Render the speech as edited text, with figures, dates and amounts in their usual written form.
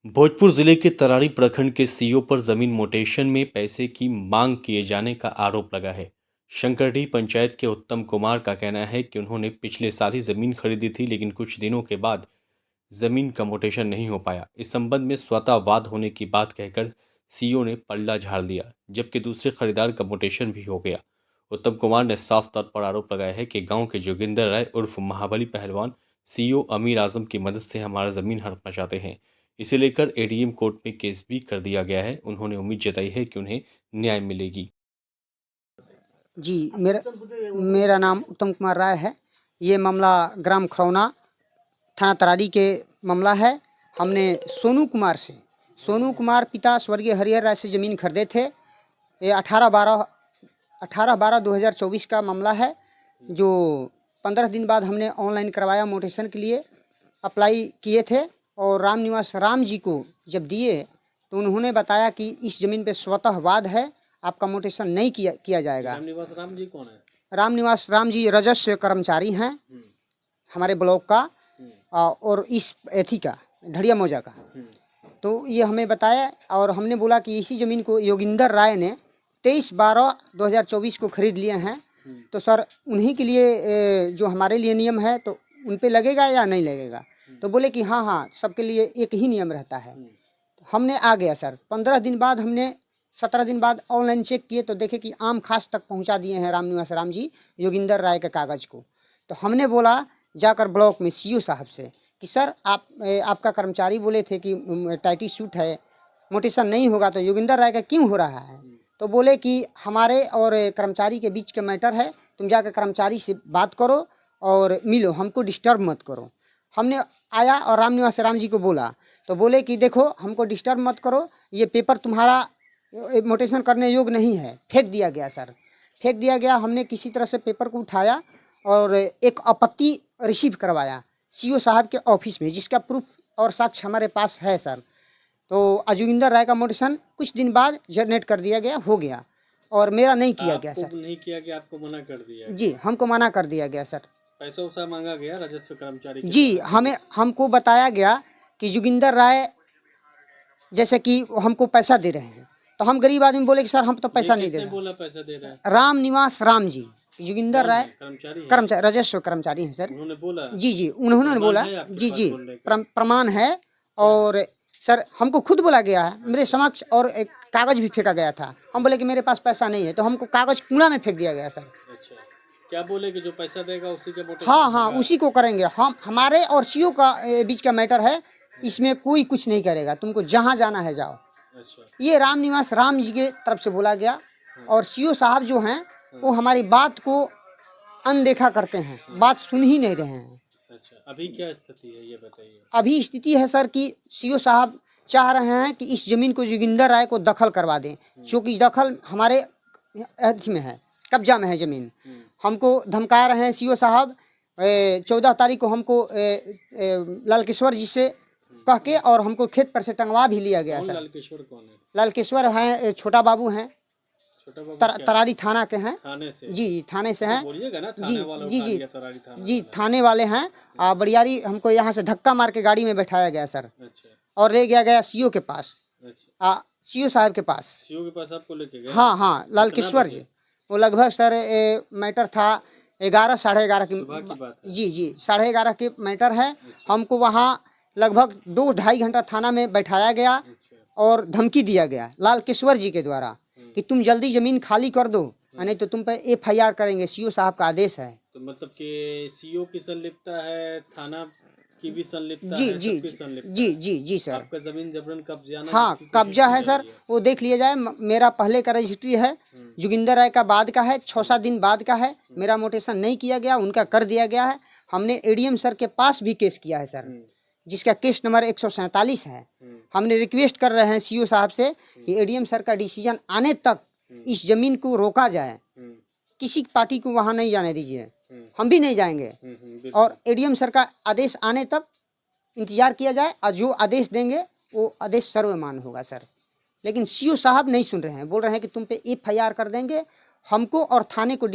भोजपुर जिले के तरारी प्रखंड के सीओ पर जमीन म्यूटेशन में पैसे की मांग किए जाने का आरोप लगा है। शंकरडीह पंचायत के उत्तम कुमार का कहना है कि उन्होंने पिछले साल ही जमीन खरीदी थी, लेकिन कुछ दिनों के बाद जमीन का म्यूटेशन नहीं हो पाया। इस संबंध में स्वतः वाद होने की बात कहकर सीओ ने पल्ला झाड़ दिया, जबकि दूसरे खरीदार का म्यूटेशन भी हो गया। उत्तम कुमार ने साफ तौर पर आरोप लगाया है कि गांव के जोगिंदर राय उर्फ महाबली पहलवान सीओ अमीर आजम की मदद से हमारा जमीन हड़पना चाहते हैं। इसे लेकर एडीएम कोर्ट में केस भी कर दिया गया है। उन्होंने उम्मीद जताई है कि उन्हें न्याय मिलेगी। जी, मेरा नाम उत्तम कुमार राय है। ये मामला ग्राम खरौना थाना तरारी के मामला है। हमने सोनू कुमार पिता स्वर्गीय हरिहर राय से ज़मीन खरीदे थे। ये 18/12/2024 का मामला है, जो 15 दिन बाद हमने ऑनलाइन करवाया। म्यूटेशन के लिए अप्लाई किए थे और राम निवास राम जी को जब दिए तो उन्होंने बताया कि इस ज़मीन पे स्वतः वाद है, आपका म्यूटेशन नहीं किया जाएगा। राम निवास राम जी कौन है? राम निवास राम जी राजस्व कर्मचारी हैं हमारे ब्लॉक का और इस एथी का ढड़िया मौजा का। तो ये हमें बताया और हमने बोला कि इसी ज़मीन को योगिंदर राय ने 23/12/2024 को खरीद लिए हैं। तो सर उन्हीं के लिए जो हमारे लिए नियम है तो उन पे लगेगा या नहीं लगेगा? तो बोले कि हाँ सबके लिए एक ही नियम रहता है। हमने आ गया सर। 15 दिन बाद हमने 17 दिन बाद ऑनलाइन चेक किए तो देखे कि आम खास तक पहुंचा दिए हैं राम निवास राम जी योगिंदर राय के कागज़ को। तो हमने बोला जाकर ब्लॉक में सीओ साहब से कि सर आपका कर्मचारी बोले थे कि टाइटी सूट है, म्यूटेशन नहीं होगा, तो योगिंदर राय का क्यों हो रहा है? तो बोले कि हमारे और कर्मचारी के बीच का मैटर है, तुम जाकर कर्मचारी से बात करो और मिलो, हमको डिस्टर्ब मत करो। हमने आया और राम निवास राम जी को बोला तो बोले कि देखो हमको डिस्टर्ब मत करो, ये पेपर तुम्हारा म्यूटेशन करने योग्य नहीं है। फेंक दिया गया सर, फेंक दिया गया। हमने किसी तरह से पेपर को उठाया और एक आपत्ति रिसीव करवाया सीओ साहब के ऑफिस में, जिसका प्रूफ और साक्ष्य हमारे पास है सर। तो जोगिंदर राय का म्यूटेशन कुछ दिन बाद जनरेट कर दिया गया, हो गया, और मेरा नहीं किया गया सर। नहीं किया गया, आपको मना कर दिया? जी, हमको मना कर दिया गया सर। पैसा वैसा मांगा गया राजस्व कर्मचारी के? जी, हमको बताया गया कि जोगिंदर राय जैसे कि हमको पैसा दे रहे हैं, तो हम गरीब आदमी बोले कि सर हम तो पैसा नहीं दे रहे। बोला पैसा दे रहे हैं? राम निवास राम जी जोगिंदर राय कर्मचारी राजस्व कर्मचारी हैं सर। उन्होंने बोला? जी उन्होंने बोला। जी प्रमाण है। और सर हमको खुद बोला गया है मेरे समक्ष, और एक कागज भी फेंका गया था। हम बोले कि मेरे पास पैसा नहीं है, तो हमको कागज कूड़ा में फेंक दिया गया सर। अच्छा, क्या बोले कि जो पैसा देगा उसी के मोटे? हाँ उसी को करेंगे हम। हमारे और सीओ का बीच का मैटर है, इसमें कोई कुछ नहीं करेगा, तुमको जहाँ जाना है जाओ। अच्छा। ये राम निवास राम जी के तरफ से बोला गया। और सीओ साहब जो हैं वो हमारी बात को अनदेखा करते हैं, बात सुन ही नहीं रहे हैं। अच्छा, अभी क्या स्थिति है ये बताइए? अभी स्थिति है सर कि सीओ साहब चाह रहे हैं कि इस जमीन को जोगिंदर राय को दखल करवा दें, क्योंकि दखल हमारे में है, कब्जा में है जमीन। हमको धमका रहे हैं सीओ साहब। 14 तारीख को हमको लालकेश्वर जी से कह के और हमको खेत पर से टंगवा भी लिया गया सर। लालकेश्वर कौन है? लालकेश्वर है छोटा बाबू हैं, तरारी थाना के हैं। थाने से? जी थाने से हैं। बोलिएगा ना, जी थाने वाले हैं। बरियारी हमको यहाँ से धक्का मार के गाड़ी में बैठाया गया सर। अच्छा। और ले गया सीओ के पास। अच्छा। सीओ साहब के पास। सीओ के पास आपको लेके गए? हाँ लालकेश्वर जी। वो लगभग सर मैटर था 11 साढ़े 11 की बात। जी 11:30 के मैटर है। हमको वहाँ लगभग 2-2.5 घंटा थाना में बैठाया गया और धमकी दिया गया लालकेश्वर जी के द्वारा कि तुम जल्दी जमीन खाली कर दो, नहीं तो तुम पे FIR करेंगे। सीओ साहब का आदेश है। तो मतलब कि सीओ की संलिप्तता है, थाना की भी संलिप्तता है? जी सर। आपका जमीन जबरन कब्जा? हाँ कब्जा है सर, वो देख लिया जाए। मेरा पहले का रजिस्ट्री है, जोगिंदर राय का बाद का है, 6-7 दिन बाद का है। मेरा म्यूटेशन नहीं किया गया, उनका कर दिया गया है। हमने एडीएम सर के पास भी केस किया है सर, जिसका केस नंबर 147 है। हमने रिक्वेस्ट कर रहे हैं सीओ साहब से कि एडीएम सर का डिसीजन आने तक इस जमीन को रोका जाए, किसी पार्टी को वहां नहीं जाने दीजिए, हम भी नहीं जाएंगे। और एडीएम सर का आदेश आने तक इंतजार किया जाए, और जो आदेश देंगे वो आदेश सर्वमान्य होगा सर। लेकिन सीओ साहब नहीं सुन रहे हैं, बोल रहे हैं कि तुम पे FIR कर देंगे, हमको और थाने को